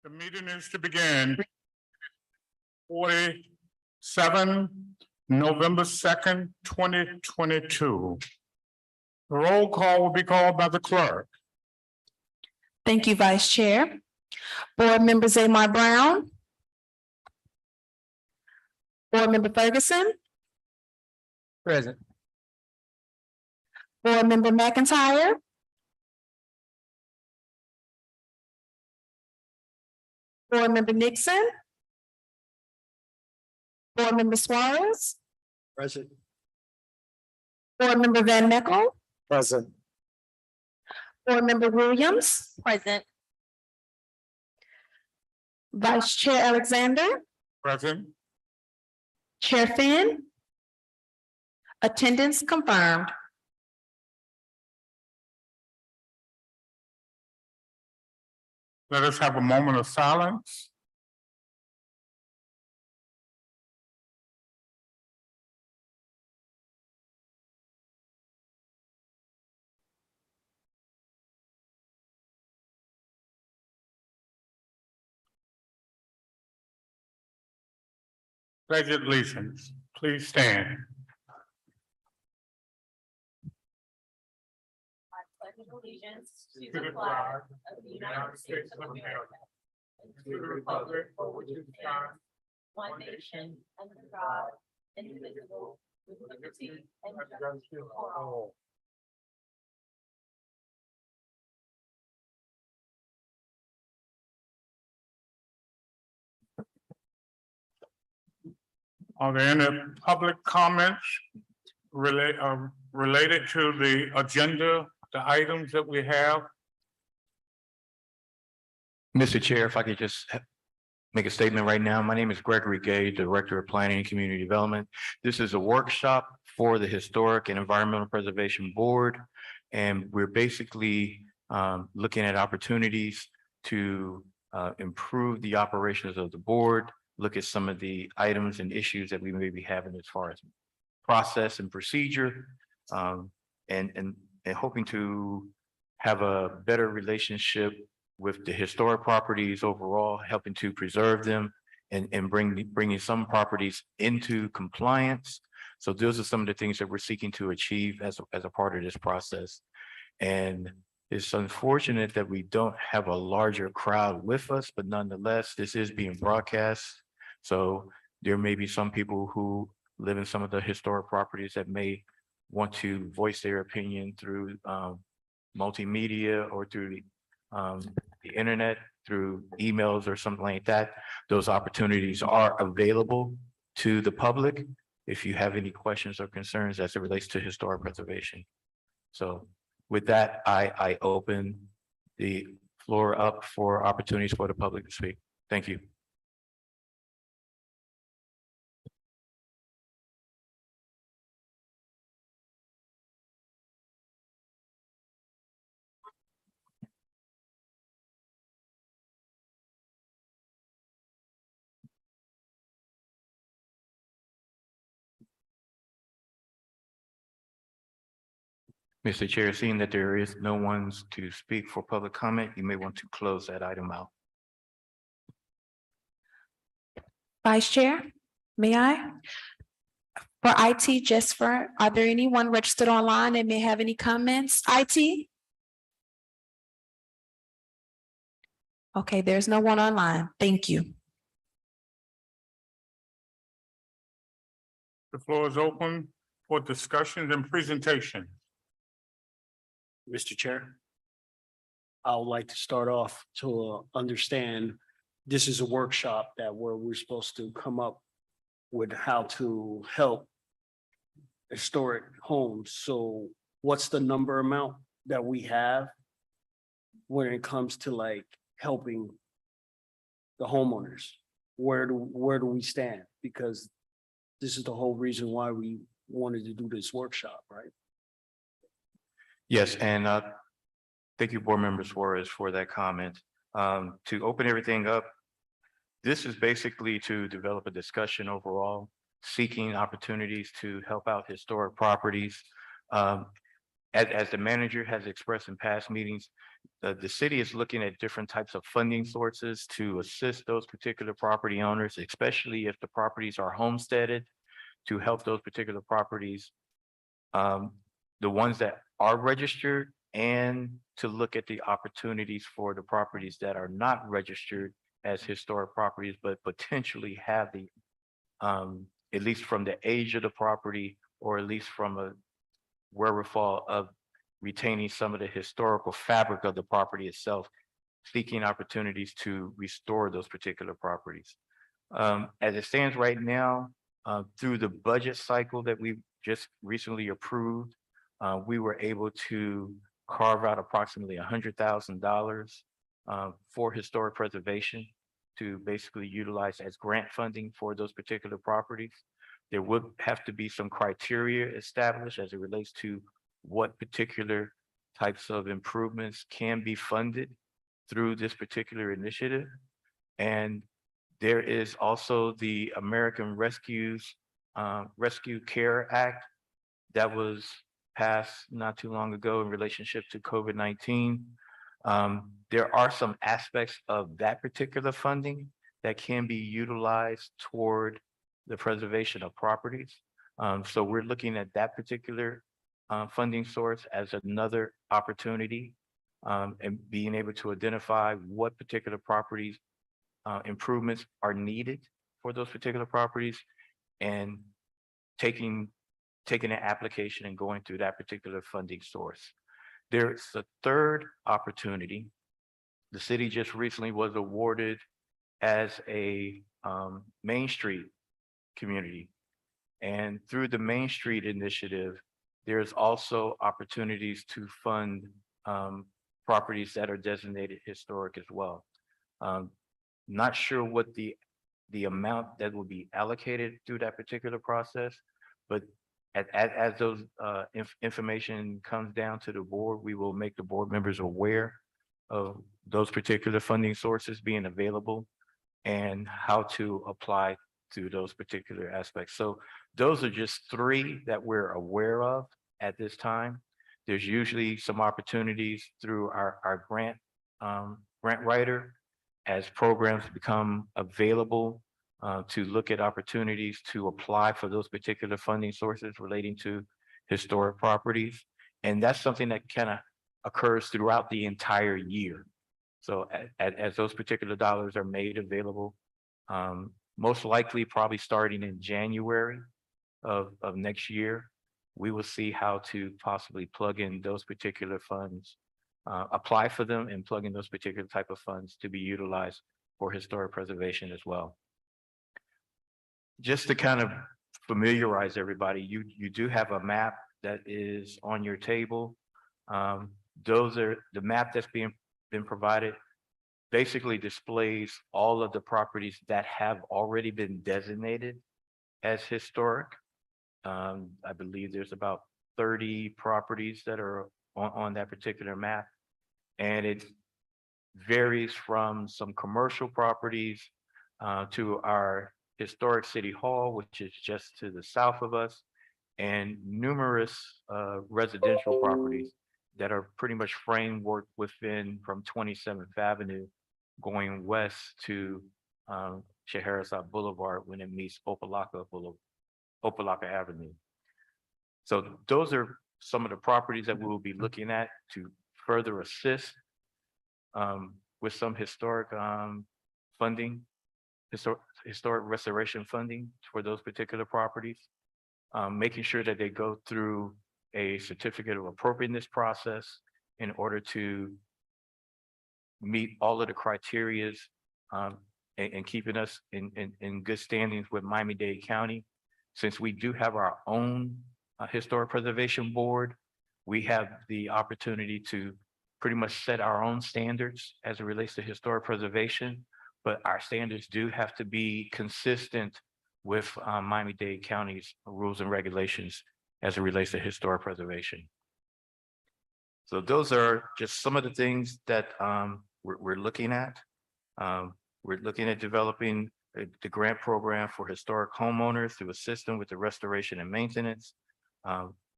The meeting is to begin. 47, November 2nd, 2022. The roll call will be called by the clerk. Thank you, Vice Chair. Board Member Zamar Brown. Board Member Ferguson. Present. Board Member McIntyre. Board Member Nixon. Board Member Suarez. Present. Board Member Van Meckel. Present. Board Member Williams. Present. Vice Chair Alexander. Present. Chair Finn. Attendance confirmed. Let us have a moment of silence. Pledge of allegiance. Please stand. Pledge of allegiance To the flag of the United States of America and to the republic for which it stands, one nation, under God, indivisible, with liberty and justice for all. Are there any public comments related to the agenda, the items that we have? Mr. Chair, if I could just make a statement right now. My name is Gregory Gay, Director of Planning and Community Development. This is a workshop for the Historic and Environmental Preservation Board. And we're basically looking at opportunities to improve the operations of the board, look at some of the items and issues that we may be having as far as process and procedure, and hoping to have a better relationship with the historic properties overall, helping to preserve them and bringing some properties into compliance. So those are some of the things that we're seeking to achieve as a part of this process. And it's unfortunate that we don't have a larger crowd with us, but nonetheless, this is being broadcast. So there may be some people who live in some of the historic properties that may want to voice their opinion through multimedia or through the internet, through emails or something like that. Those opportunities are available to the public if you have any questions or concerns as it relates to historic preservation. So with that, I open the floor up for opportunities for the public to speak. Thank you. Mr. Chair, seeing that there is no one to speak for public comment, you may want to close that item out. Vice Chair, may I? For IT, are there anyone registered online that may have any comments? IT? Okay, there's no one online. Thank you. The floor is open for discussions and presentation. Mr. Chair, I would like to start off to understand this is a workshop where we're supposed to come up with how to help historic homes. So what's the number amount that we have when it comes to like helping the homeowners? Where do we stand? Because this is the whole reason why we wanted to do this workshop, right? Yes, and thank you, Board Member Suarez, for that comment. To open everything up, this is basically to develop a discussion overall, seeking opportunities to help out historic properties. as the manager has expressed in past meetings, the city is looking at different types of funding sources to assist those particular property owners, especially if the properties are homesteaded, to help those particular properties, the ones that are registered, and to look at the opportunities for the properties that are not registered as historic properties, but potentially have the, at least from the age of the property, or at least from a wherewithal of retaining some of the historical fabric of the property itself, seeking opportunities to restore those particular properties. As it stands right now, through the budget cycle that we just recently approved, we were able to carve out approximately $100,000 for historic preservation to basically utilize as grant funding for those particular properties. There would have to be some criteria established as it relates to what particular types of improvements can be funded through this particular initiative. And there is also the American Rescue Care Act that was passed not too long ago in relationship to COVID-19. There are some aspects of that particular funding that can be utilized toward the preservation of properties. So we're looking at that particular funding source as another opportunity, and being able to identify what particular properties improvements are needed for those particular properties, and taking an application and going through that particular funding source. There's a third opportunity. The city just recently was awarded as a Main Street community. And through the Main Street initiative, there's also opportunities to fund properties that are designated historic as well. Not sure what the amount that will be allocated through that particular process, but as those information comes down to the board, we will make the board members aware of those particular funding sources being available and how to apply to those particular aspects. So those are just three that we're aware of at this time. There's usually some opportunities through our grant writer as programs become available to look at opportunities to apply for those particular funding sources relating to historic properties. And that's something that kind of occurs throughout the entire year. So as those particular dollars are made available, most likely probably starting in January of next year, we will see how to possibly plug in those particular funds, apply for them and plug in those particular type of funds to be utilized for historic preservation as well. Just to kind of familiarize everybody, you do have a map that is on your table. Those are the map that's been provided, basically displays all of the properties that have already been designated as historic. I believe there's about 30 properties that are on that particular map. And it varies from some commercial properties to our historic city hall, which is just to the south of us, and numerous residential properties that are pretty much framework within from 27th Avenue going west to Scheherazade Boulevard when it meets Opa-locka Avenue. So those are some of the properties that we will be looking at to further assist with some historic funding, historic restoration funding for those particular properties, making sure that they go through a certificate of appropriateness process in order to meet all of the criterias and keeping us in good standings with Miami-Dade County. Since we do have our own historic preservation board, we have the opportunity to pretty much set our own standards as it relates to historic preservation, but our standards do have to be consistent with Miami-Dade County's rules and regulations as it relates to historic preservation. So those are just some of the things that we're looking at. We're looking at developing the grant program for historic homeowners to assist them with the restoration and maintenance.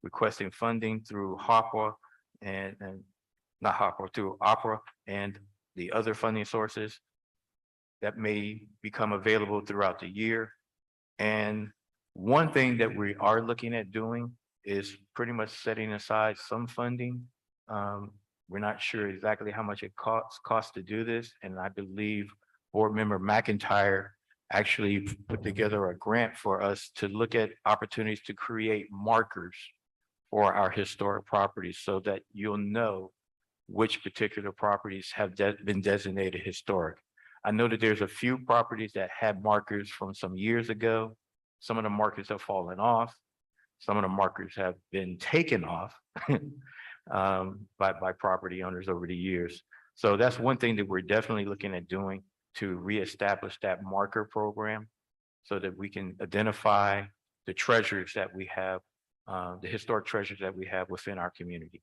requesting funding through HOPWA and not HOPWA, through Opera and the other funding sources that may become available throughout the year. And one thing that we are looking at doing is pretty much setting aside some funding. We're not sure exactly how much it costs to do this, and I believe Board Member McIntyre actually put together a grant for us to look at opportunities to create markers for our historic properties so that you'll know which particular properties have been designated historic. I know that there's a few properties that had markers from some years ago. Some of the markers have fallen off. Some of the markers have been taken off by property owners over the years. So that's one thing that we're definitely looking at doing, to reestablish that marker program so that we can identify the treasures that we have, the historic treasures that we have within our community.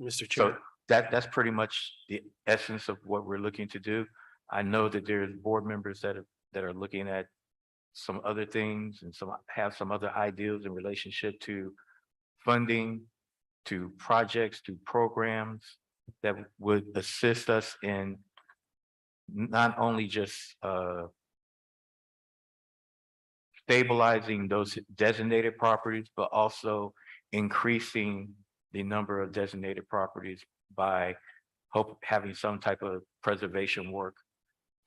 Mr. So Chair. that's pretty much the essence of what we're looking to do. I know that there's board members that are looking at some other things and have some other ideas in relationship to funding, to projects, to programs that would assist us in not only just stabilizing those designated properties, but also increasing the number of designated properties by having some type of preservation work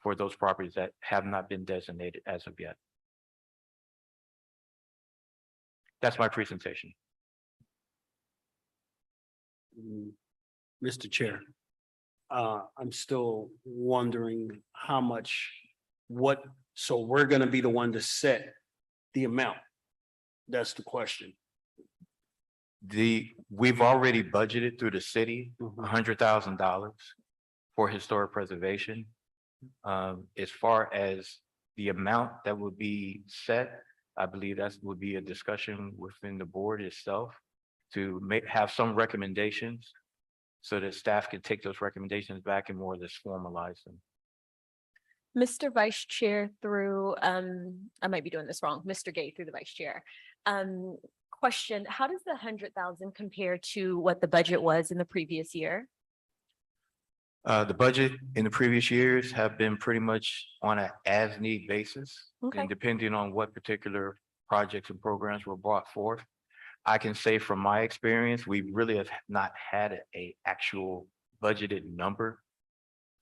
for those properties that have not been designated as of yet. That's my presentation. Mr. Chair, I'm still wondering how much, so we're gonna be the one to set the amount. That's the question. We've already budgeted through the city $100,000 for historic preservation. As far as the amount that would be set, I believe that would be a discussion within the board itself to have some recommendations so that staff can take those recommendations back and more or less formalize them. Mr. Vice Chair through, I might be doing this wrong, Mr. Gay through the Vice Chair. Question, how does the 100,000 compare to what the budget was in the previous year? The budget in the previous years have been pretty much on an as-need basis. Okay. And depending on what particular projects and programs were brought forth. I can say from my experience, we really have not had a actual budgeted number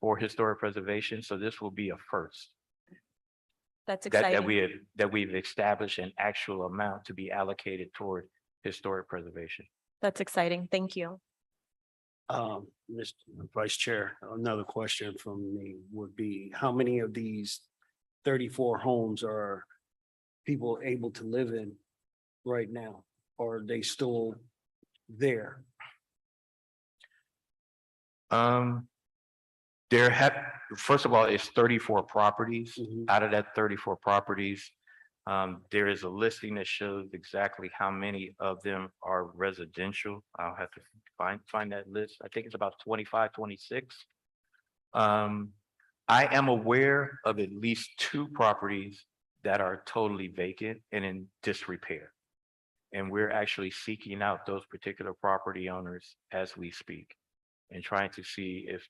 for historic preservation. So this will be a first. That's exciting. That we've established an actual amount to be allocated toward historic preservation. That's exciting. Thank you. Mr. Vice Chair, another question from me would be, how many of these 34 homes are people able to live in right now? Or are they still there? First of all, it's 34 properties. Mhm. Out of that 34 properties, there is a listing that shows exactly how many of them are residential. I'll have to find that list. I think it's about 25, 26. I am aware of at least 2 properties that are totally vacant and in disrepair. And we're actually seeking out those particular property owners as we speak and trying to see if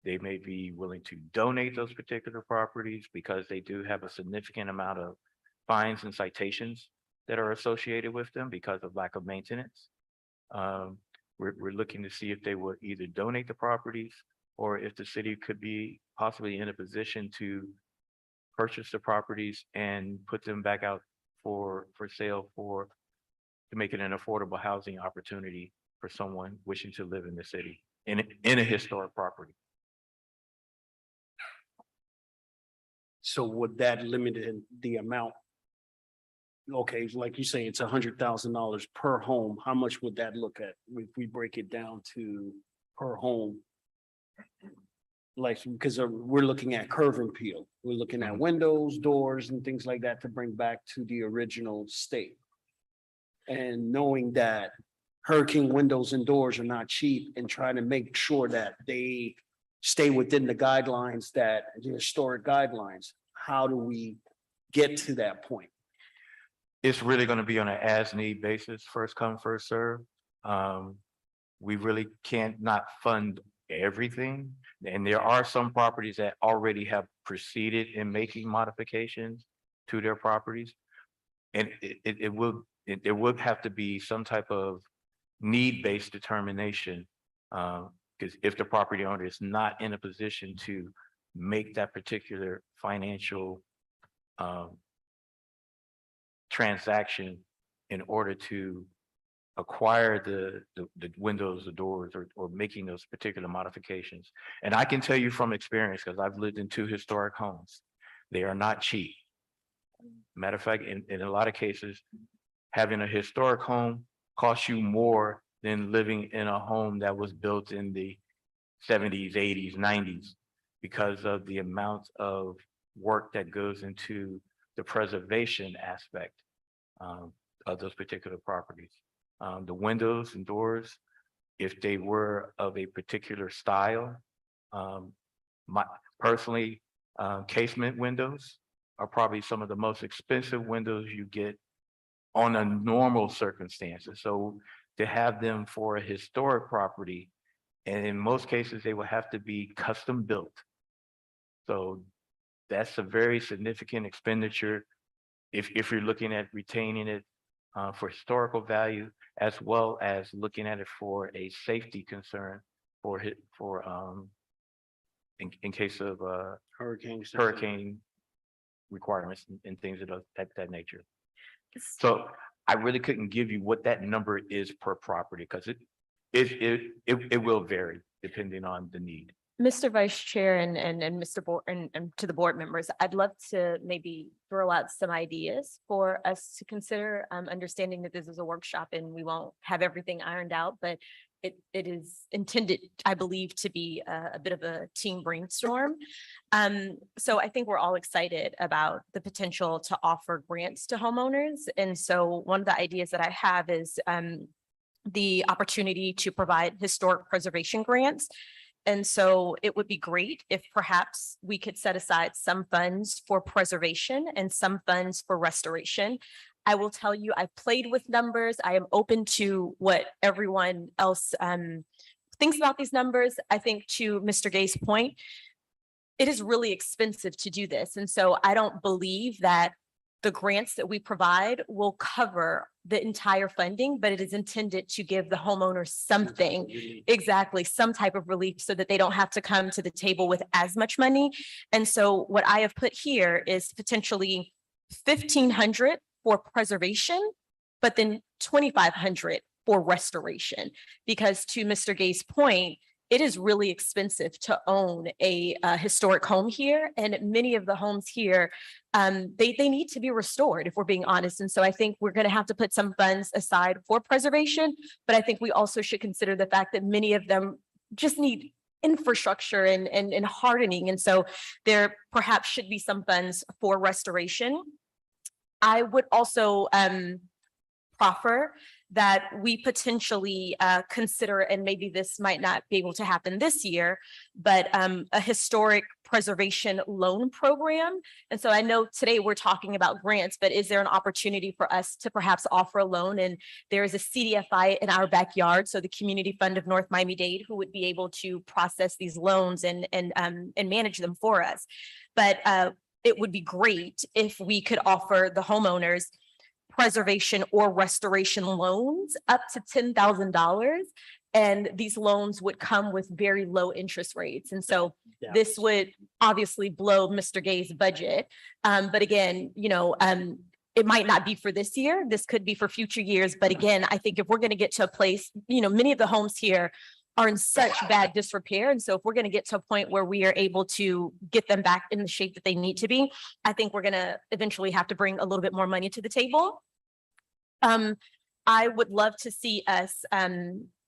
they may be willing to donate those particular properties because they do have a significant amount of fines and citations that are associated with them because of lack of maintenance. We're looking to see if they would either donate the properties or if the city could be possibly in a position to purchase the properties and put them back out for sale to make it an affordable housing opportunity for someone wishing to live in the city in a historic property. So would that limit the amount? Okay, like you say, it's $100,000 per home. How much would that look at if we break it down to per home? Like, because we're looking at curve and peel. We're looking at windows, doors, and things like that to bring back to the original state. And knowing that hurricane windows and doors are not cheap and trying to make sure that they stay within the guidelines, the historic guidelines, how do we get to that point? It's really gonna be on an as-need basis, first come, first serve. We really can't not fund everything. And there are some properties that already have proceeded in making modifications to their properties. And there would have to be some type of need-based determination. Because if the property owner is not in a position to make that particular financial transaction in order to acquire the windows, the doors, or making those particular modifications. And I can tell you from experience, because I've lived in 2 historic homes, they are not cheap. Matter of fact, in a lot of cases, having a historic home costs you more than living in a home that was built in the 70s, 80s, 90s, because of the amount of work that goes into the preservation aspect of those particular properties. The windows and doors, if they were of a particular style, personally, casement windows are probably some of the most expensive windows you get on a normal circumstances. So to have them for a historic property, and in most cases, they will have to be custom built. So that's a very significant expenditure if you're looking at retaining it for historical value, as well as looking at it for a safety concern in case of hurricane requirements and things of that nature. So I really couldn't give you what that number is per property, because it will vary depending on the need. Mr. Vice Chair and Mr. Board and to the board members, I'd love to maybe throw out some ideas for us to consider, understanding that this is a workshop and we won't have everything ironed out, but it is intended, I believe, to be a bit of a team brainstorm. So I think we're all excited about the potential to offer grants to homeowners. And so one of the ideas that I have is the opportunity to provide historic preservation grants. And so it would be great if perhaps we could set aside some funds for preservation and some funds for restoration. I will tell you, I've played with numbers. I am open to what everyone else thinks about these numbers. I think to Mr. Gay's point, it is really expensive to do this. And so I don't believe that the grants that we provide will cover the entire funding, but it is intended to give the homeowners something, exactly, some type of relief so that they don't have to come to the table with as much money. And so what I have put here is potentially 1,500 for preservation, but then 2,500 for restoration. Because to Mr. Gay's point, it is really expensive to own a historic home here, and many of the homes here, they need to be restored, if we're being honest. And so I think we're going to have to put some funds aside for preservation, but I think we also should consider the fact that many of them just need infrastructure and hardening. And so there perhaps should be some funds for restoration. I would also proffer that we potentially consider, and maybe this might not be able to happen this year, but a historic preservation loan program. And so I know today we're talking about grants, but is there an opportunity for us to perhaps offer a loan? And there is a CDFI in our backyard, so the Community Fund of North Miami-Dade, who would be able to process these loans and manage them for us. But it would be great if we could offer the homeowners preservation or restoration loans up to $10,000. And these loans would come with very low interest rates. And so this would obviously blow Mr. Gay's budget. But again, it might not be for this year. This could be for future years. But again, I think if we're going to get to a place, many of the homes here are in such bad disrepair. And so if we're going to get to a point where we are able to get them back in the shape that they need to be, I think we're going to eventually have to bring a little bit more money to the table. I would love to see us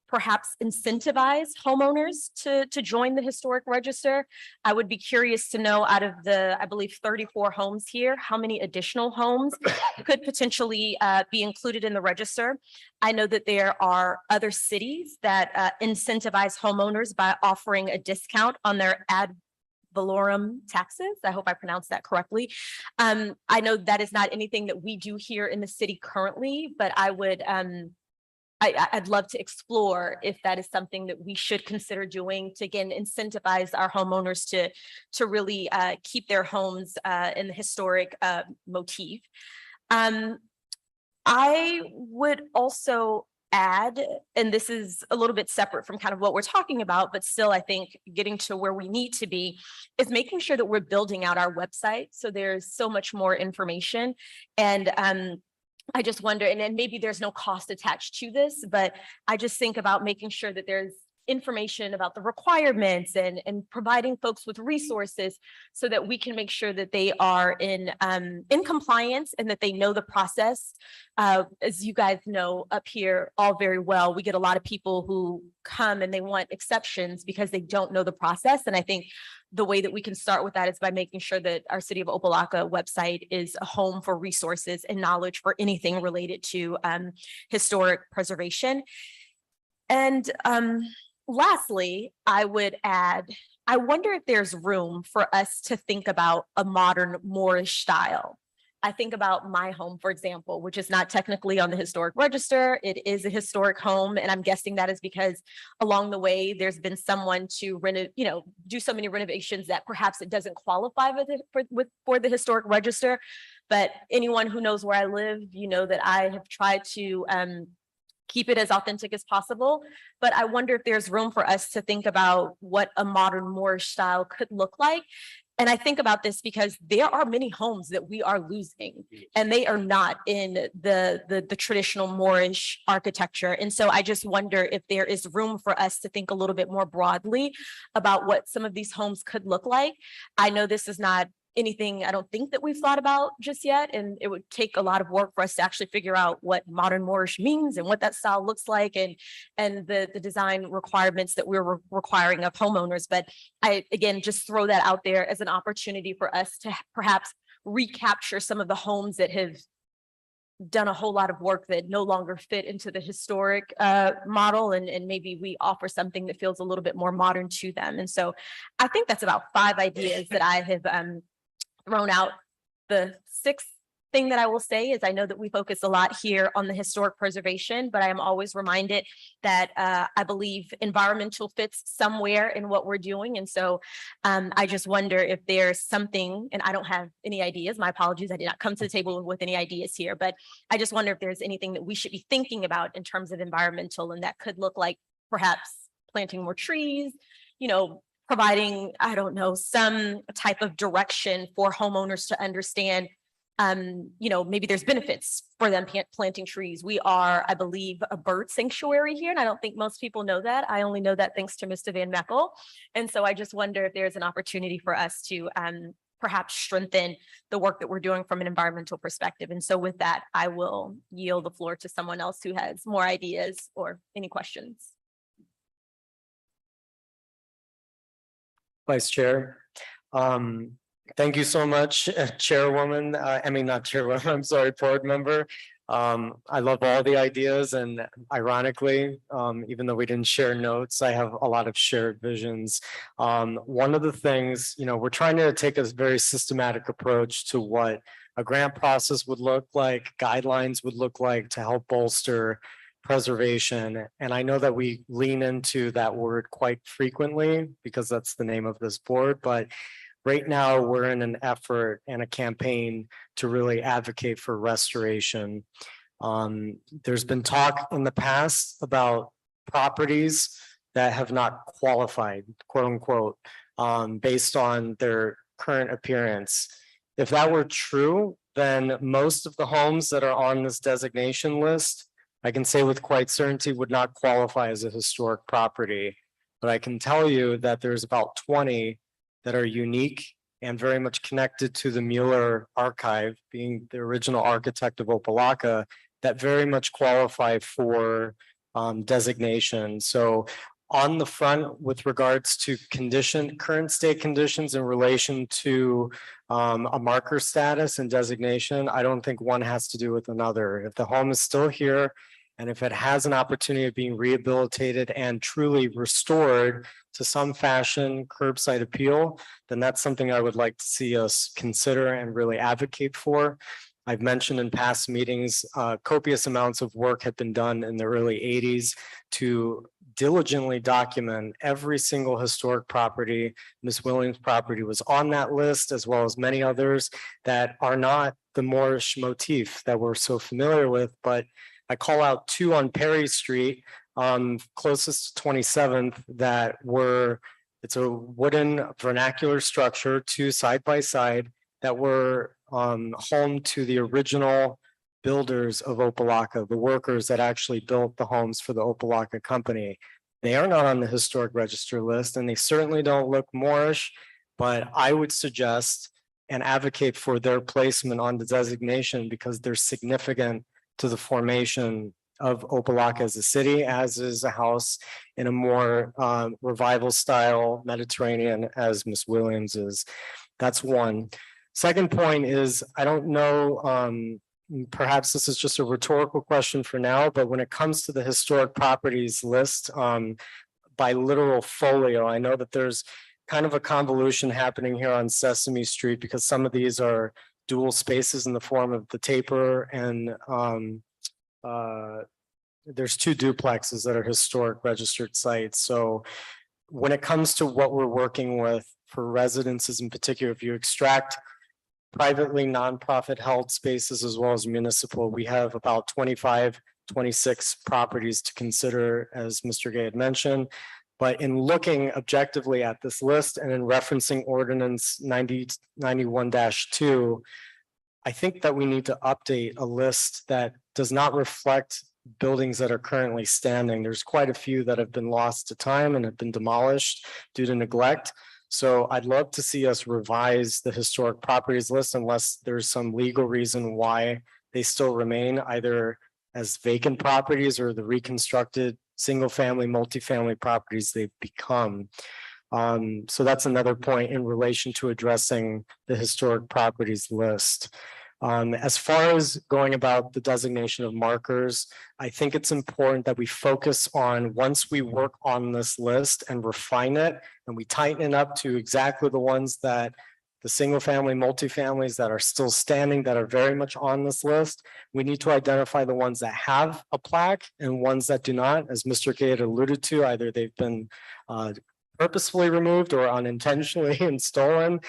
perhaps incentivize homeowners to join the historic register. I would be curious to know, out of the, I believe, 34 homes here, how many additional homes could potentially be included in the register. I know that there are other cities that incentivize homeowners by offering a discount on their valorum taxes. I hope I pronounced that correctly. I know that is not anything that we do here in the city currently, but I would, I'd love to explore if that is something that we should consider doing to, again, incentivize our homeowners to really keep their homes in the historic motif. I would also add, and this is a little bit separate from kind of what we're talking about, but still, I think getting to where we need to be is making sure that we're building out our website. So there's so much more information. And I just wonder, and then maybe there's no cost attached to this, but I just think about making sure that there's information about the requirements and providing folks with resources so that we can make sure that they are in compliance and that they know the process. As you guys know up here all very well, we get a lot of people who come and they want exceptions because they don't know the process. And I think the way that we can start with that is by making sure that our City of Opa-locka website is a home for resources and knowledge for anything related to historic preservation. And lastly, I would add, I wonder if there's room for us to think about a modern Moorish style. I think about my home, for example, which is not technically on the historic register. It is a historic home. And I'm guessing that is because along the way, there's been someone to do so many renovations that perhaps it doesn't qualify for the historic register. But anyone who knows where I live, you know that I have tried to keep it as authentic as possible. But I wonder if there's room for us to think about what a modern Moorish style could look like. And I think about this because there are many homes that we are losing and they are not in the traditional Moorish architecture. And so I just wonder if there is room for us to think a little bit more broadly about what some of these homes could look like. I know this is not anything I don't think that we've thought about just yet. And it would take a lot of work for us to actually figure out what modern Moorish means and what that style looks like and the design requirements that we're requiring of homeowners. But I, again, just throw that out there as an opportunity for us to perhaps recapture some of the homes that have done a whole lot of work that no longer fit into the historic model. And maybe we offer something that feels a little bit more modern to them. And so I think that's about 5 ideas that I have thrown out. The 6th thing that I will say is I know that we focus a lot here on the historic preservation, but I am always reminded that I believe environmental fits somewhere in what we're doing. And so I just wonder if there's something, and I don't have any ideas, my apologies, I did not come to the table with any ideas here, but I just wonder if there's anything that we should be thinking about in terms of environmental, and that could look like perhaps planting more trees, providing, I don't know, some type of direction for homeowners to understand, maybe there's benefits for them planting trees. We are, I believe, a bird sanctuary here, and I don't think most people know that. I only know that thanks to Mr. Van Meckel. And so I just wonder if there's an opportunity for us to perhaps strengthen the work that we're doing from an environmental perspective. And so with that, I will yield the floor to someone else who has more ideas or any questions. Vice Chair. Thank you so much, Chairwoman. Not Chairwoman, I'm sorry, Board Member. I love all the ideas, and ironically, even though we didn't share notes, I have a lot of shared visions. One of the things, we're trying to take a very systematic approach to what a grant process would look like, guidelines would look like to help bolster preservation. And I know that we lean into that word quite frequently because that's the name of this board, but right now we're in an effort and a campaign to really advocate for restoration. There's been talk in the past about properties that have not qualified, quote unquote, based on their current appearance. If that were true, then most of the homes that are on this designation list, I can say with quite certainty, would not qualify as a historic property. But I can tell you that there's about 20 that are unique and very much connected to the Mueller archive, being the original architect of Opa-locka, that very much qualify for designation. So on the front, with regards to current state conditions in relation to a marker status and designation, I don't think one has to do with another. If the home is still here And if it has an opportunity of being rehabilitated and truly restored to some fashion, curbside appeal, then that's something I would like to see us consider and really advocate for. I've mentioned in past meetings, copious amounts of work had been done in the early 80s to diligently document every single historic property. Miss Williams' property was on that list, as well as many others that are not the Moorish motif that we're so familiar with. But I call out two on Perry Street, closest to 27th, that were, it's a wooden vernacular structure, two side by side, that were home to the original builders of Opa-locka, the workers that actually built the homes for the Opa-locka company. They are not on the historic register list, and they certainly don't look Moorish, but I would suggest and advocate for their placement on the designation because they're significant to the formation of Opa-locka as a city, as is a house in a more revival style Mediterranean as Miss Williams is. That's one. Second point is, I don't know, perhaps this is just a rhetorical question for now, but when it comes to the historic properties list by literal folio, I know that there's kind of a convolution happening here on Sesame Street because some of these are dual spaces in the form of the taper, and there's two duplexes that are historic registered sites. So when it comes to what we're working with for residences in particular, if you extract privately nonprofit held spaces as well as municipal, we have about 25, 26 properties to consider, as Mr. Gay had mentioned. But in looking objectively at this list and in referencing ordinance 9091-2, I think that we need to update a list that does not reflect buildings that are currently standing. There's quite a few that have been lost to time and have been demolished due to neglect. So I'd love to see us revise the historic properties list unless there's some legal reason why they still remain either as vacant properties or the reconstructed single-family, multifamily properties they've become. So that's another point in relation to addressing the historic properties list. As far as going about the designation of markers, I think it's important that we focus on, once we work on this list and refine it, and we tighten it up to exactly the ones that the single family, multifamilies that are still standing, that are very much on this list, we need to identify the ones that have a plaque and ones that do not. As Mr. Gay had alluded to, either they've been purposefully removed or unintentionally and stolen.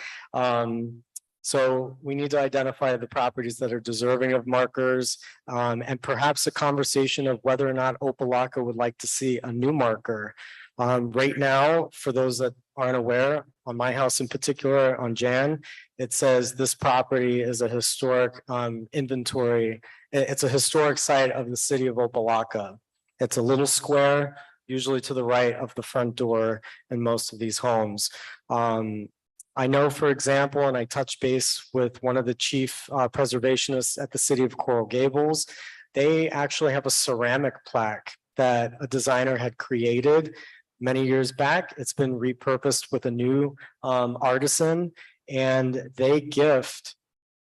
So we need to identify the properties that are deserving of markers, and perhaps a conversation of whether or not Opa-locka would like to see a new marker. Right now, for those that aren't aware, on my house in particular, on Jan, it says this property is a historic inventory. It's a historic site of the city of Opa-locka. It's a little square, usually to the right of the front door in most of these homes. I know, for example, and I touched base with one of the chief preservationists at the city of Coral Gables, they actually have a ceramic plaque that a designer had created many years back. It's been repurposed with a new artisan, and they gift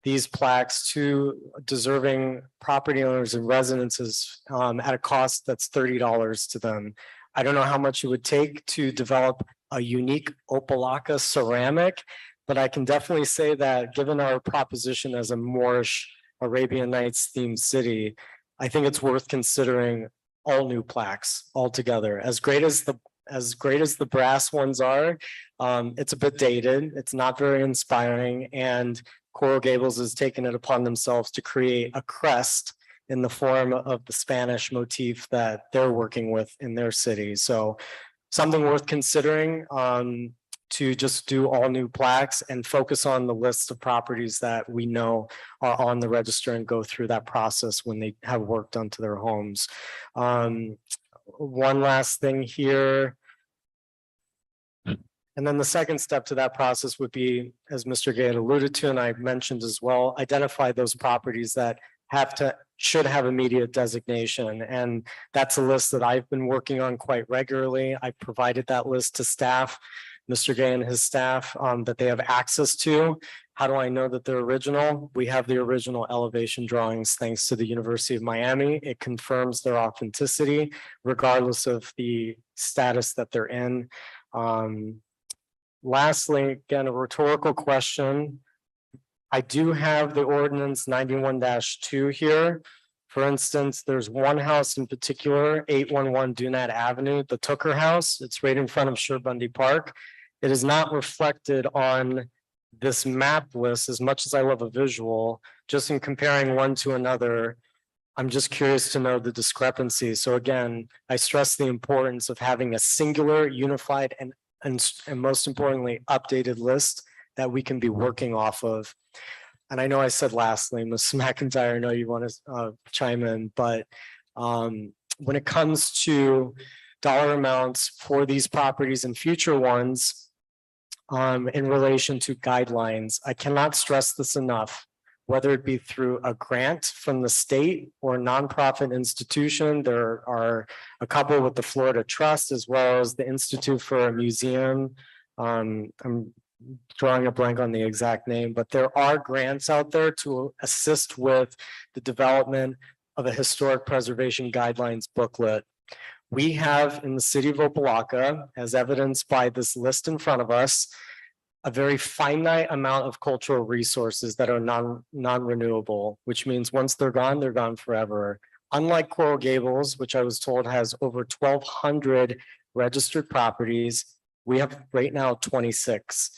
these plaques to deserving property owners and residences at a cost that's $30 to them. I don't know how much it would take to develop a unique Opa-locka ceramic, but I can definitely say that given our proposition as a Moorish Arabian Nights themed city, I think it's worth considering all new plaques altogether. As great as the brass ones are, it's a bit dated. It's not very inspiring, and Coral Gables has taken it upon themselves to create a crest in the form of the Spanish motif that they're working with in their city. So something worth considering to just do all new plaques and focus on the list of properties that we know are on the register and go through that process when they have work done to their homes. One last thing here. And then the second step to that process would be, as Mr. Gay had alluded to, and I mentioned as well, identify those properties that should have immediate designation. And that's a list that I've been working on quite regularly. I provided that list to staff Mr. Gay and his staff, that they have access to. How do I know that they're original? We have the original elevation drawings thanks to the University of Miami. It confirms their authenticity regardless of the status that they're in. Lastly, again, a rhetorical question. I do have the ordinance 91-2 here. For instance, there's one house in particular, 811 Dunat Avenue, the Tooker House. It's right in front of Sher Bundy Park. It is not reflected on this map list. As much as I love a visual, just in comparing one to another, I'm just curious to know the discrepancy. So again, I stress the importance of having a singular, unified, and most importantly, updated list that we can be working off of. And I know I said lastly, Ms. McIntyre, I know you want to chime in, but when it comes to dollar amounts for these properties and future ones, in relation to guidelines, I cannot stress this enough, whether it be through a grant from the state or a nonprofit institution. There are a couple with the Florida Trust as well as the Institute for a Museum. I'm drawing a blank on the exact name, but there are grants out there to assist with the development of a historic preservation guidelines booklet. We have in the city of Opa-locka, as evidenced by this list in front of us, a very finite amount of cultural resources that are non-renewable, which means once they're gone forever. Unlike Coral Gables, which I was told has over 1,200 registered properties, we have right now 26.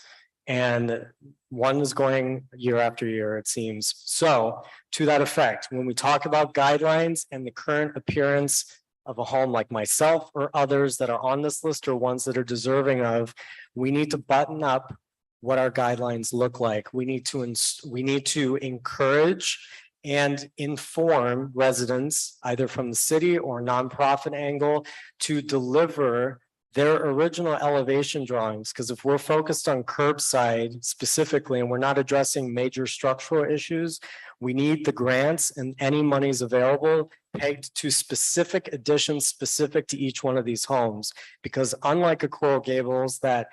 And one is going year after year, it seems. So to that effect, when we talk about guidelines and the current appearance of a home like myself or others that are on this list or ones that are deserving of, we need to button up what our guidelines look like. We need to encourage and inform residents, either from the city or nonprofit angle, to deliver their original elevation drawings. Because if we're focused on curbside specifically, and we're not addressing major structural issues, we need the grants and any monies available pegged to specific additions specific to each one of these homes. Because unlike a Coral Gables that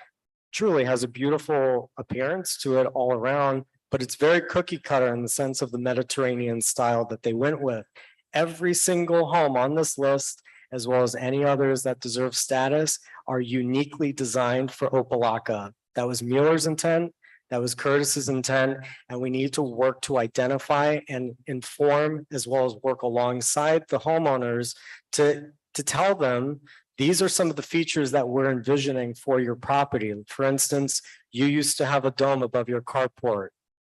truly has a beautiful appearance to it all around, but it's very cookie cutter in the sense of the Mediterranean style that they went with. Every single home on this list, as well as any others that deserve status, are uniquely designed for Opa-locka. That was Mueller's intent, that was Curtis's intent, and we need to work to identify and inform, as well as work alongside the homeowners to tell them, these are some of the features that we're envisioning for your property. For instance, you used to have a dome above your carport,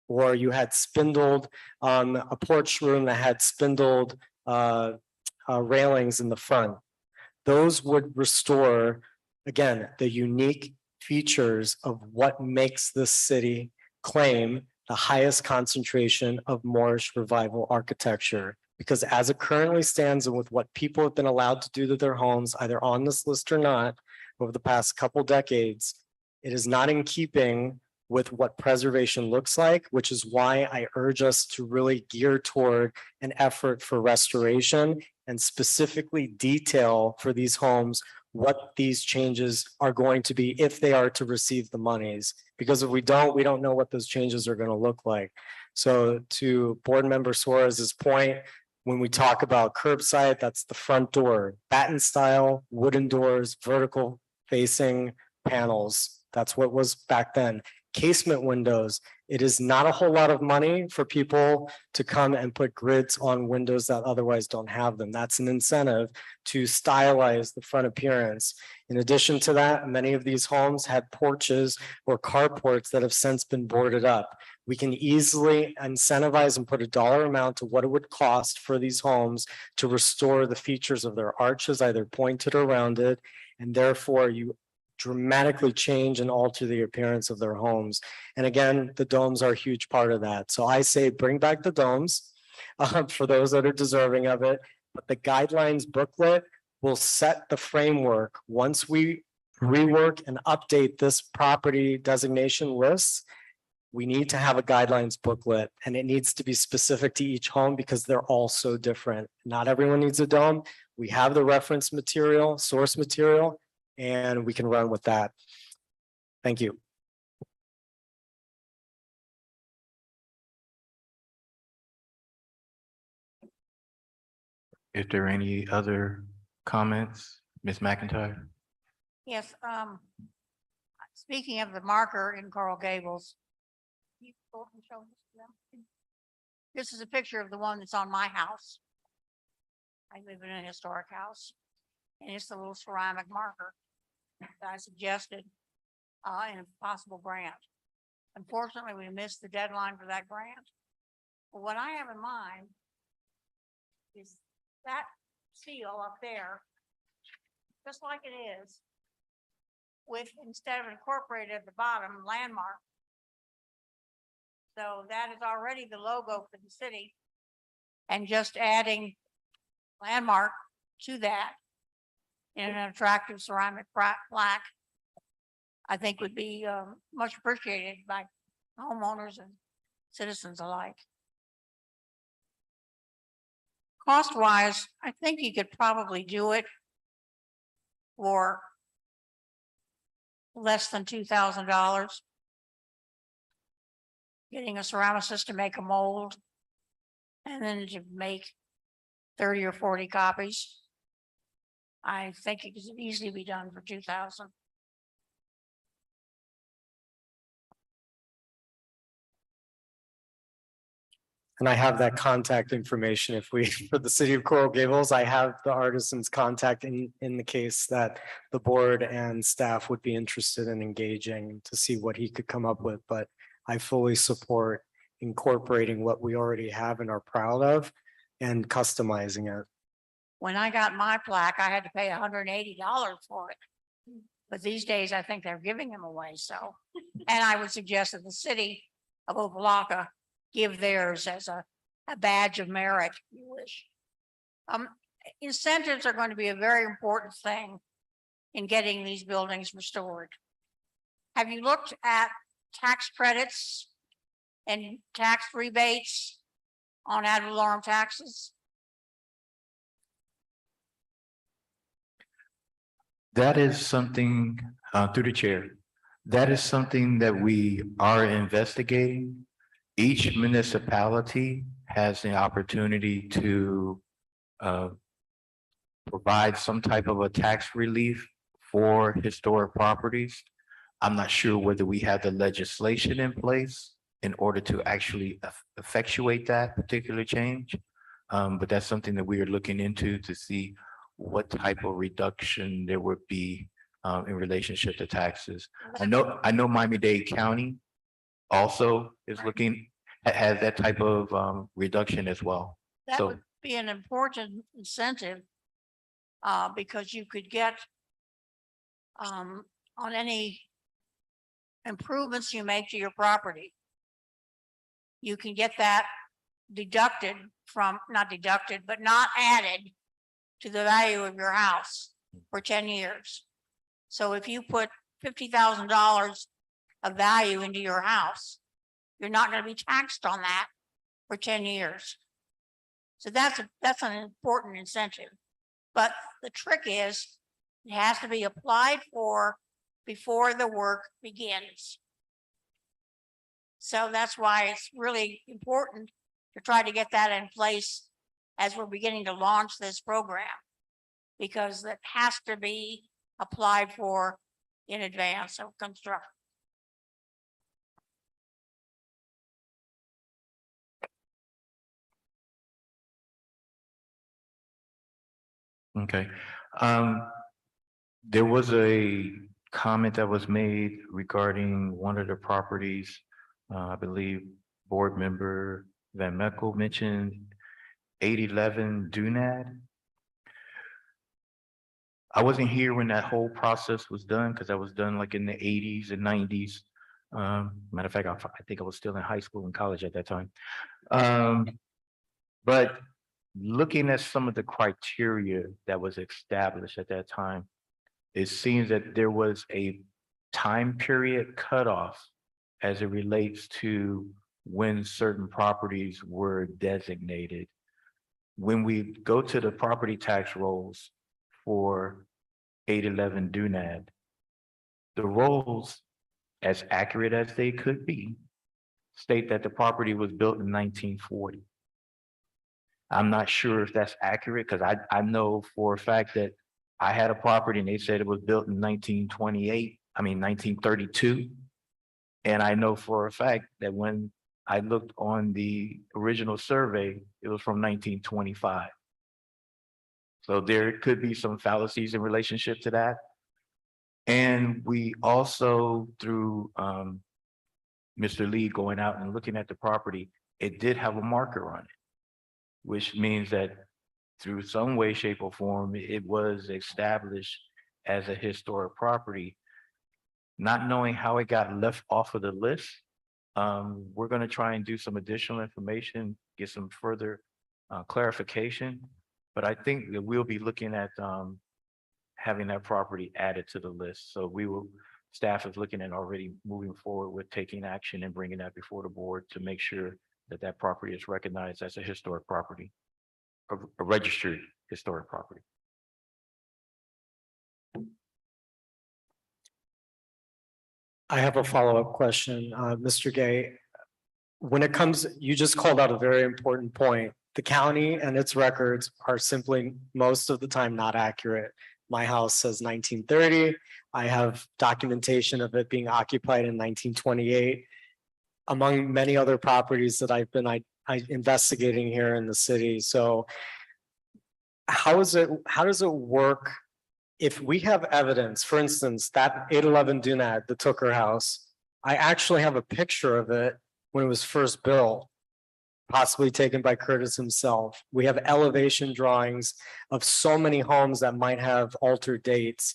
or you had spindled, a porch room that had spindled railings in the front. Those would restore, again, the unique features of what makes this city claim the highest concentration of Moorish revival architecture. Because as it currently stands and with what people have been allowed to do to their homes, either on this list or not, over the past couple decades, it is not in keeping with what preservation looks like, which is why I urge us to really gear toward an effort for restoration and specifically detail for these homes what these changes are going to be if they are to receive the monies. Because if we don't know what those changes are going to look like. So to Board Member Suarez's point, when we talk about curbside, that's the front door, batten style, wooden doors, vertical facing panels. That's what was back then. Casement windows. It is not a whole lot of money for people to come and put grids on windows that otherwise don't have them. That's an incentive to stylize the front appearance. In addition to that, many of these homes had porches or carports that have since been boarded up. We can easily incentivize and put a dollar amount to what it would cost for these homes to restore the features of their arches, either pointed or rounded, and therefore you dramatically change and alter the appearance of their homes. And again, the domes are a huge part of that. So I say bring back the domes for those that are deserving of it. But the guidelines booklet will set the framework. Once we rework and update this property designation list, we need to have a guidelines booklet, and it needs to be specific to each home because they're all so different. Not everyone needs a dome. We have the reference material, source material, and we can run with that. Thank you. If there are any other comments, Ms. McIntyre? Yes, speaking of the marker in Coral Gables. you go up and show this to them? This is a picture of the one that's on my house. I live in a historic house, and it's the little ceramic marker that I suggested in a possible grant. Unfortunately, we missed the deadline for that grant. But what I have in mind is that seal up there, just like it is, with, instead of incorporated at the bottom, landmark. So that is already the logo for the city. And just adding landmark to that in an attractive ceramic plaque, I think would be much appreciated by homeowners and citizens alike. Cost wise, I think you could probably do it for less than $2,000. Getting a ceramicist to make a mold and then to make 30 or 40 copies. I think it could easily be done for 2,000. And I have that contact information if we, for the city of Coral Gables, I have the artisan's contact in the case that the board and staff would be interested in engaging to see what he could come up with, but I fully support incorporating what we already have and are proud of and customizing it. When I got my plaque, I had to pay $180 for it. But these days, I think they're giving them away, so. And I would suggest that the city of Opa-locka give theirs as a badge of merit, if you wish. Incentives are going to be a very important thing in getting these buildings restored. Have you looked at tax credits and tax rebates on ad valorem taxes? That is something, through the chair, that is something that we are investigating. Each municipality has the opportunity to provide some type of a tax relief for historic properties. I'm not sure whether we have the legislation in place in order to actually effectuate that particular change. But that's something that we are looking into to see what type of reduction there would be in relationship to taxes. I know Miami-Dade County also is looking, has that type of reduction as well. That So- would be an important incentive because you could get on any improvements you make to your property. You can get that deducted from, not deducted, but not added to the value of your house for 10 years. So if you put $50,000 of value into your house, you're not going to be taxed on that for 10 years. So that's an important incentive. But the trick is it has to be applied for before the work begins. So that's why it's really important to try to get that in place as we're beginning to launch this program, because that has to be applied for in advance of construction. Okay. There was a comment that was made regarding one of the properties. I believe board member Van Meckel mentioned 811 Dunad. I wasn't here when that whole process was done because that was done like in the 80s and 90s. Matter of fact, I think I was still in high school and college at that time. But looking at some of the criteria that was established at that time, it seems that there was a time period cutoff as it relates to when certain properties were designated. When we go to the property tax rolls for 811 Dunad, the rolls as accurate as they could be, state that the property was built in 1940. I'm not sure if that's accurate because I know for a fact that I had a property and they said it was built in 1932. And I know for a fact that when I looked on the original survey, it was from 1925. So there could be some fallacies in relationship to that. And we also, through Mr. Lee going out and looking at the property, it did have a marker on it, which means that through some way, shape, or form, it was established as a historic property. Not knowing how it got left off of the list, we're going to try and do some additional information, get some further clarification. But I think that we'll be looking at having that property added to the list. So staff is looking at already moving forward with taking action and bringing that before the board to make sure that that property is recognized as a historic property, a registered historic property. I have a follow-up question, Mr. Gay. When it comes, you just called out a very important point. The county and its records are simply most of the time not accurate. My house says 1930. I have documentation of it being occupied in 1928. Among many other properties that I've been investigating here in the city. So how does it work if we have evidence? For instance, that 811 Dunad, the Tooker house, I actually have a picture of it when it was first built, possibly taken by Curtis himself. We have elevation drawings of so many homes that might have altered dates.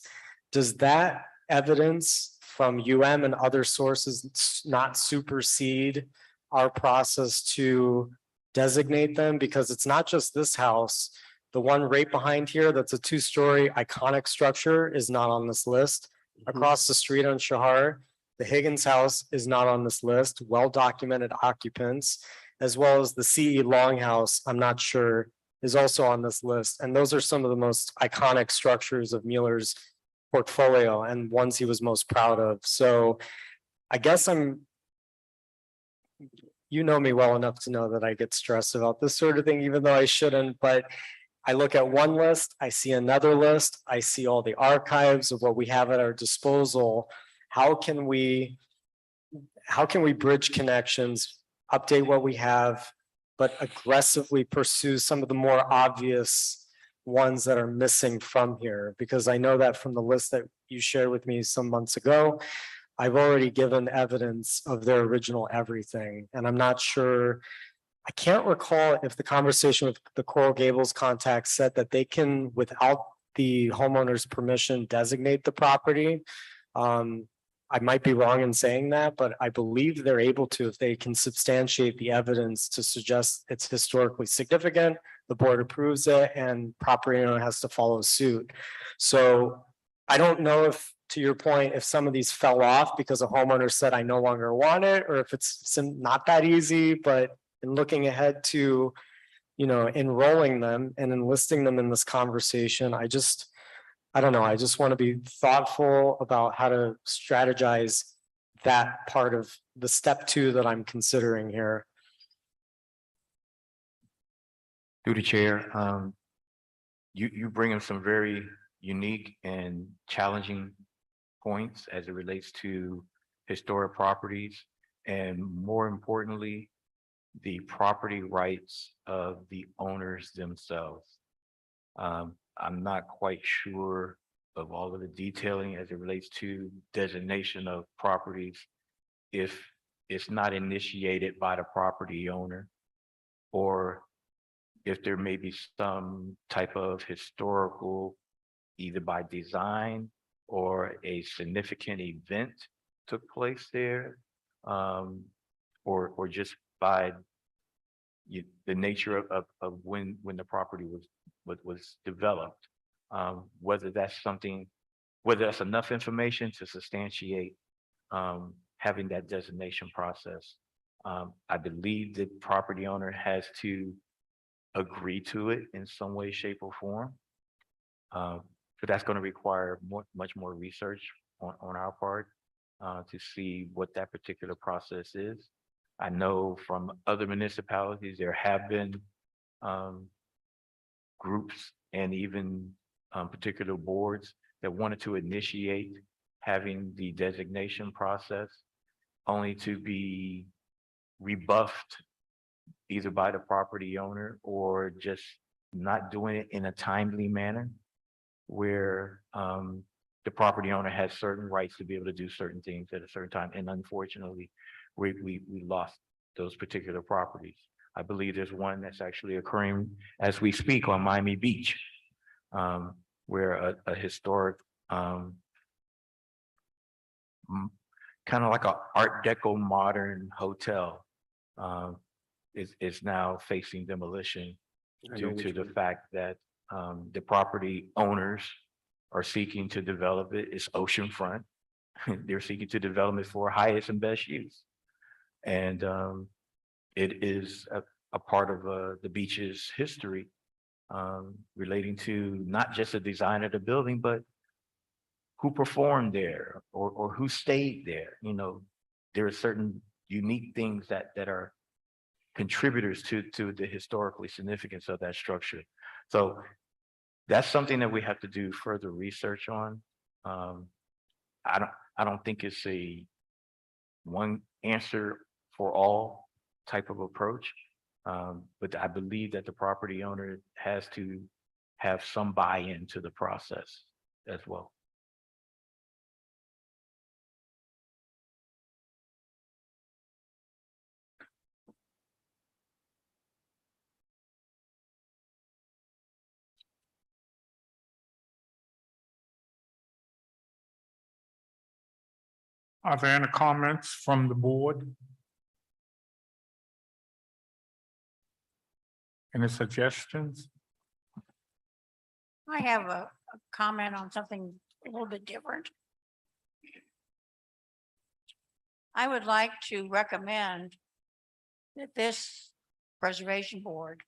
Does that evidence from and other sources not supersede our process to designate them? Because it's not just this house. The one right behind here, that's a 2-story iconic structure, is not on this list. Across the street on Shahar, the Higgins house is not on this list, well-documented occupants, as well as the CE Longhouse, I'm not sure, is also on this list. And those are some of the most iconic structures of Mueller's portfolio and ones he was most proud of. So I guess you know me well enough to know that I get stressed about this sort of thing, even though I shouldn't, but I look at one list, I see another list, I see all the archives of what we have at our disposal. How can we bridge connections, update what we have, but aggressively pursue some of the more obvious ones that are missing from here? Because I know that from the list that you shared with me some months ago, I've already given evidence of their original everything. And I'm not sure, I can't recall if the conversation with the Coral Gables contact said that they can, without the homeowner's permission, designate the property. I might be wrong in saying that, but I believe they're able to if they can substantiate the evidence to suggest it's historically significant. The board approves it and property owner has to follow suit. So I don't know if, to your point, if some of these fell off because a homeowner said, I no longer want it, or if it's not that easy, but in looking ahead to, enrolling them and enlisting them in this conversation, I don't know. I just want to be thoughtful about how to strategize that part of the step 2 that I'm considering here. Through the chair, you bring in some very unique and challenging points as it relates to historic properties, and more importantly, the property rights of the owners themselves. I'm not quite sure of all of the detailing as it relates to designation of properties if it's not initiated by the property owner, or if there may be some type of historical, either by design or a significant event took place there, or just by the nature of when the property was developed, whether that's enough information to substantiate having that designation process. I believe the property owner has to agree to it in some way, shape, or form. But that's going to require much more research on our part. to see what that particular process is. I know from other municipalities, there have been groups and even particular boards that wanted to initiate having the designation process only to be rebuffed either by the property owner or just not doing it in a timely manner where the property owner has certain rights to be able to do certain things at a certain time. And unfortunately, we lost those particular properties. I believe there's one that's actually occurring as we speak on Miami Beach, where a historic, kind of like a Art Deco modern hotel, is now facing demolition I know due to which the one. fact that the property owners are seeking to develop it. It's oceanfront. They're seeking to develop it for highest and best use. And it is a part of the beach's history relating to not just the design of the building, but who performed there or who stayed there. You know, there are certain unique things that are contributors to the historically significance of that structure. So that's something that we have to do further research on. I don't think it's a one answer for all type of approach. But I believe that the property owner has to have some buy-in to the process as well. Are there any comments from the board? Any suggestions? I have a comment on something a little bit different. I would like to recommend that this preservation board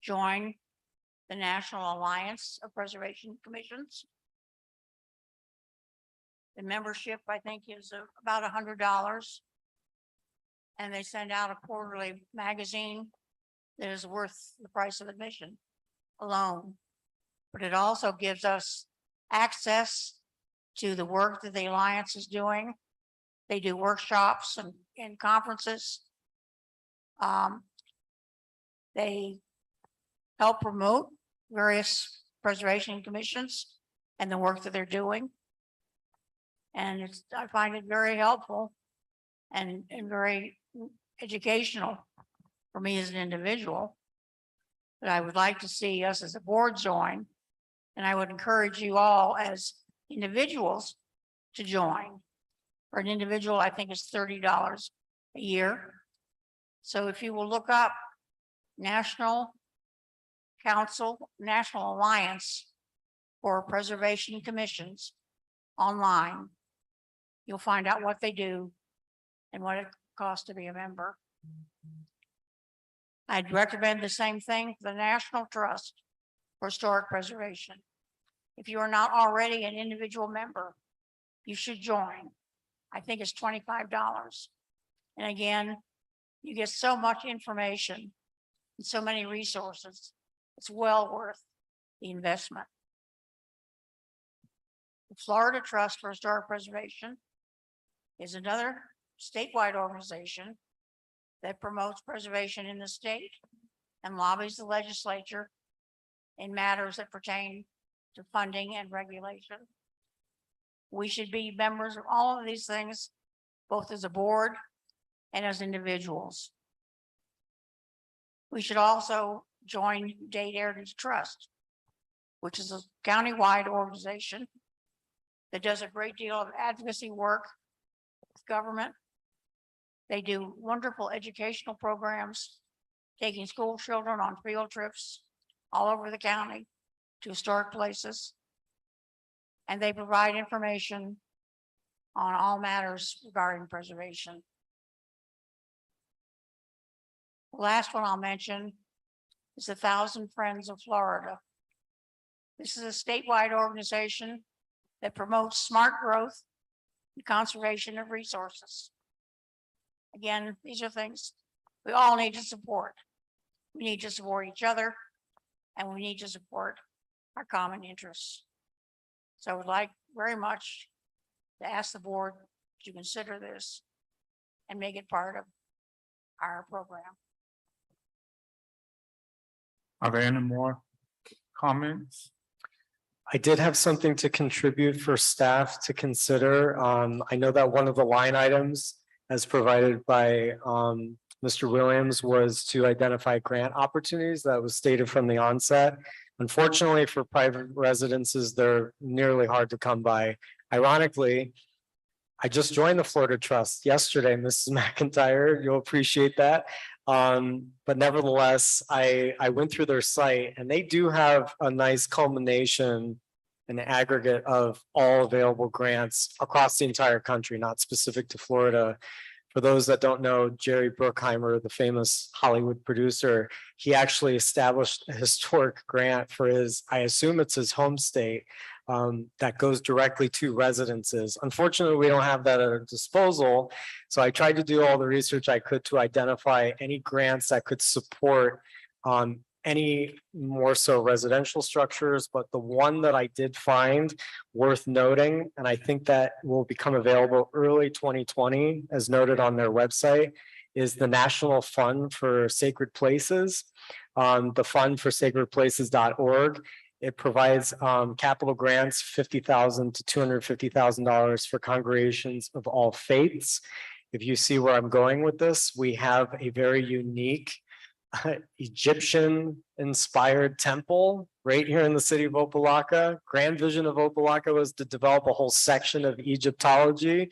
join the National Alliance of Preservation Commissions. The membership, I think, is about $100. And they send out a quarterly magazine that is worth the price of admission alone. But it also gives us access to the work that the Alliance is doing. They do workshops and conferences. They help promote various preservation commissions and the work that they're doing. And I find it very helpful and very educational for me as an individual. But I would like to see us as a board join. And I would encourage you all as individuals to join. For an individual, I think it's $30 a year. So if you will look up National Alliance for Preservation Commissions online, you'll find out what they do and what it costs to be a member. I'd recommend the same thing for the National Trust for Historic Preservation. If you are not already an individual member, you should join. I think it's $25. And again, you get so much information and so many resources. It's well worth the investment. The Florida Trust for Historic Preservation is another statewide organization that promotes preservation in the state and lobbies the legislature in matters that pertain to funding and regulation. We should be members of all of these things, both as a board and as individuals. We should also join Dade Heritage Trust, which is a countywide organization that does a great deal of advocacy work with government. They do wonderful educational programs, taking school children on field trips all over the county to historic places. And they provide information on all matters regarding preservation. The last one I'll mention is the 1,000 Friends of Florida. This is a statewide organization that promotes smart growth, and conservation of resources. Again, these are things we all need to support. We need to support each other, and we need to support our common interests. So I would like very much to ask the board to consider this and make it part of our program. Are there any more comments? I did have something to contribute for staff to consider. I know that one of the line items as provided by Mr. Williams was to identify grant opportunities. That was stated from the onset. Unfortunately, for private residences, they're nearly hard to come by. Ironically, I just joined the Florida Trust yesterday, Mrs. McIntyre. You'll appreciate that. But nevertheless, I went through their site and they do have a nice culmination, an aggregate of all available grants across the entire country, not specific to Florida. For those that don't know, Jerry Bruckheimer, the famous Hollywood producer, he actually established a historic grant for his, I assume it's his home state, that goes directly to residences. Unfortunately, we don't have that at our disposal. So I tried to do all the research I could to identify any grants that could support any more so residential structures. But the one that I did find worth noting, and I think that will become available early 2020, as noted on their website, is the National Fund for Sacred Places, the fund for sacredplaces.org. It provides capital grants, $50,000 to $250,000 for congregations of all faiths. If you see where I'm going with this, we have a very unique Egyptian inspired temple right here in the city of Opa-locka. Grand vision of Opa-locka was to develop a whole section of Egyptology.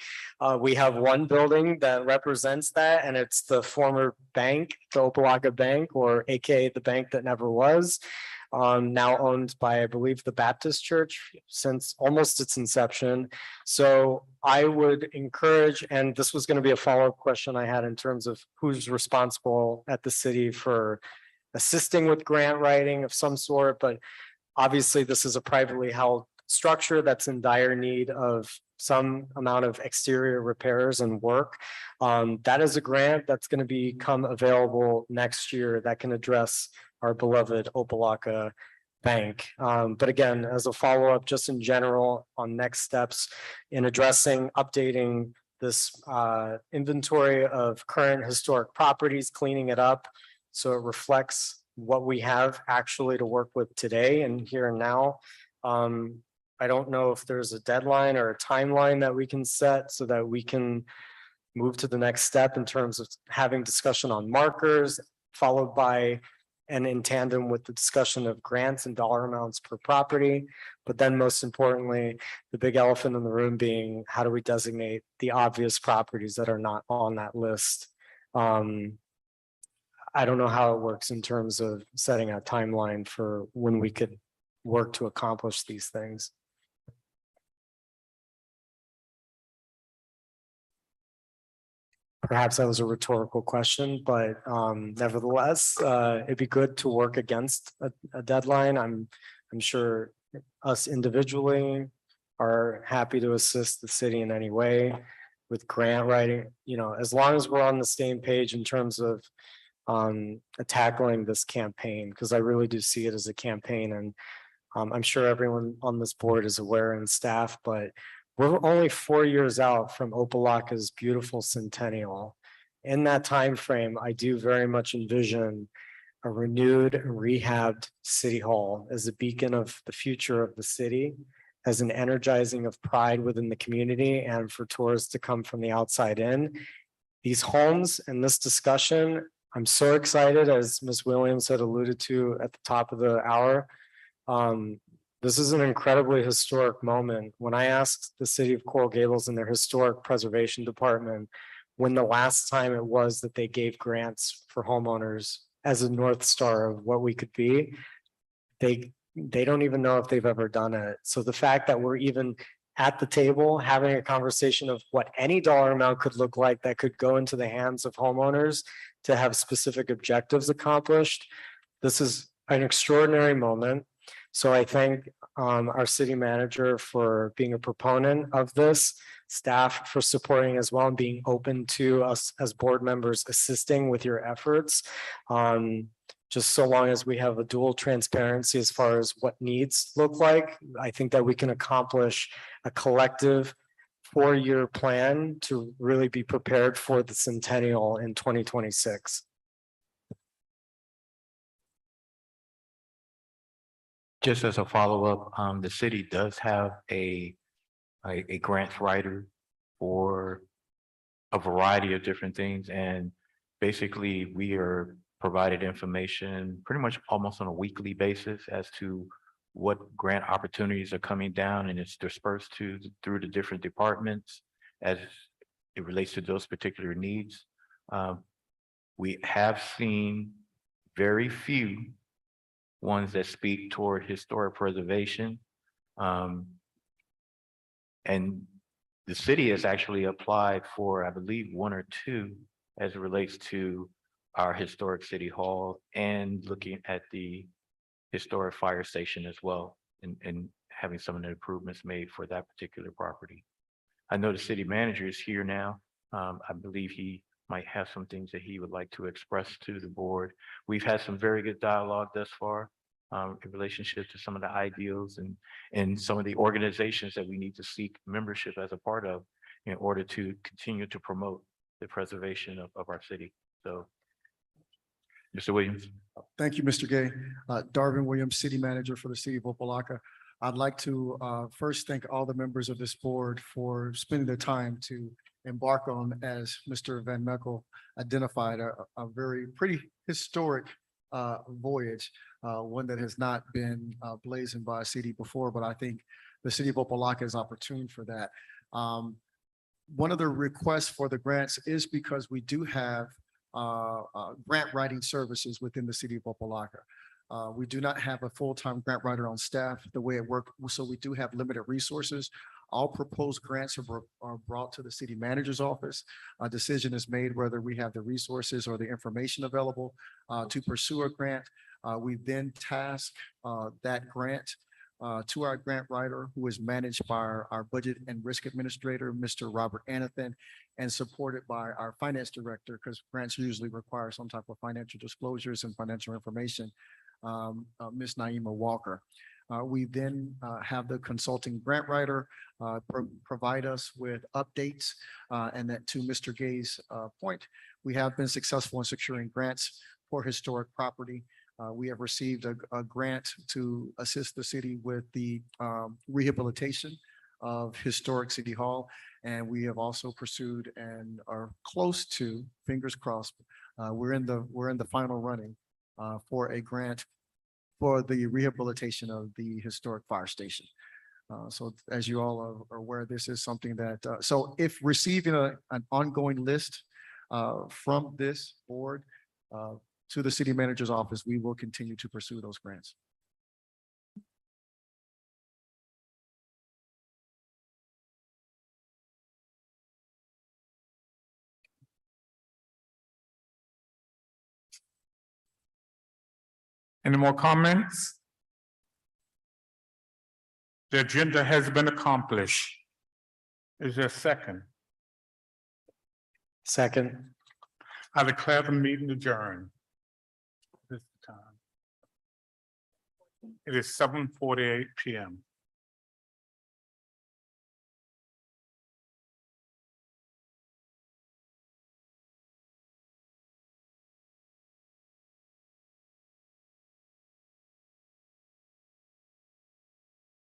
We have one building that represents that, and it's the former bank, the Opa-locka Bank, or AKA the bank that never was. Now owned by, I believe, the Baptist Church since almost its inception. So I would encourage, and this was going to be a follow-up question I had in terms of who's responsible at the city for assisting with grant writing of some sort, but obviously this is a privately held structure that's in dire need of some amount of exterior repairs and work. That is a grant that's going to become available next year that can address our beloved Opa-locka Bank. But again, as a follow-up, just in general on next steps in addressing, updating this inventory of current historic properties, cleaning it up so it reflects what we have actually to work with today and here and now. I don't know if there's a deadline or a timeline that we can set so that we can move to the next step in terms of having discussion on markers, followed by and in tandem with the discussion of grants and dollar amounts per property. But then most importantly, the big elephant in the room being, how do we designate the obvious properties that are not on that list? I don't know how it works in terms of setting a timeline for when we could work to accomplish these things. Perhaps that was a rhetorical question, but nevertheless, it'd be good to work against a deadline. I'm sure us individually are happy to assist the city in any way with grant writing, you know, as long as we're on the same page in terms of tackling this campaign, because I really do see it as a campaign. And I'm sure everyone on this board is aware and staff, but we're only 4 years out from Opa-locka's beautiful centennial. In that time frame, I do very much envision a renewed and rehabbed city hall as a beacon of the future of the city, as an energizing of pride within the community and for tourists to come from the outside in. These homes and this discussion, I'm so excited, as Ms. Williams had alluded to at the top of the hour. This is an incredibly historic moment. When I asked the city of Coral Gables and their historic preservation department when the last time it was that they gave grants for homeowners as a North Star of what we could be, they don't even know if they've ever done it. So the fact that we're even at the table having a conversation of what any dollar amount could look like that could go into the hands of homeowners to have specific objectives accomplished, this is an extraordinary moment. So I thank our city manager for being a proponent of this, staff for supporting as well and being open to us as board members assisting with your efforts. Just so long as we have a dual transparency as far as what needs look like, I think that we can accomplish a collective four-year plan to really be prepared for the centennial in 2026. Just as a follow-up, the city does have a grants writer for a variety of different things, and basically we are provided information pretty much almost on a weekly basis as to what grant opportunities are coming down, and it's dispersed through the different departments as it relates to those particular needs. We have seen very few ones that speak toward historic preservation. And the city has actually applied for, I believe, one or two as it relates to our historic city hall and looking at the historic fire station as well, and having some of the improvements made for that particular property. I know the city manager is here now. I believe he might have some things that he would like to express to the board. We've had some very good dialogue thus far in relationship to some of the ideals and some of the organizations that we need to seek membership as a part of in order to continue to promote the preservation of our city. So, Mr. Williams. Thank you, Mr. Gay. Darvin Williams, City Manager for the City of Opa-locka. I'd like to first thank all the members of this board for spending their time to embark on, as Mr. Van Meckel identified, a very pretty historic voyage, one that has not been blazoned by a city before, but I think the City of Opa-locka is opportune for that. One of the requests for the grants is because we do have grant writing services within the City of Opa-locka. We do not have a full-time grant writer on staff the way it worked, so we do have limited resources. All proposed grants are brought to the city manager's office. A decision is made whether we have the resources or the information available to pursue a grant. We then task that grant to our grant writer, who is managed by our budget and risk administrator, Mr. Robert Anathan, and supported by our finance director, because grants usually require some type of financial disclosures and financial information, Ms. Naima Walker. We then have the consulting grant writer provide us with updates, and that, to Mr. Gay's point, we have been successful in securing grants for historic property. We have received a grant to assist the city with the rehabilitation of historic City Hall, and we have also pursued and are close to, fingers crossed, we're in the final running for a grant for the rehabilitation of the historic fire station. So as you all are aware, this is something that, so if receiving an ongoing list from this board to the city manager's office, we will continue to pursue those grants. Any more comments? The agenda has been accomplished. Is there a second? Second. I declare the meeting adjourned. This time. It is 7:48 p.m.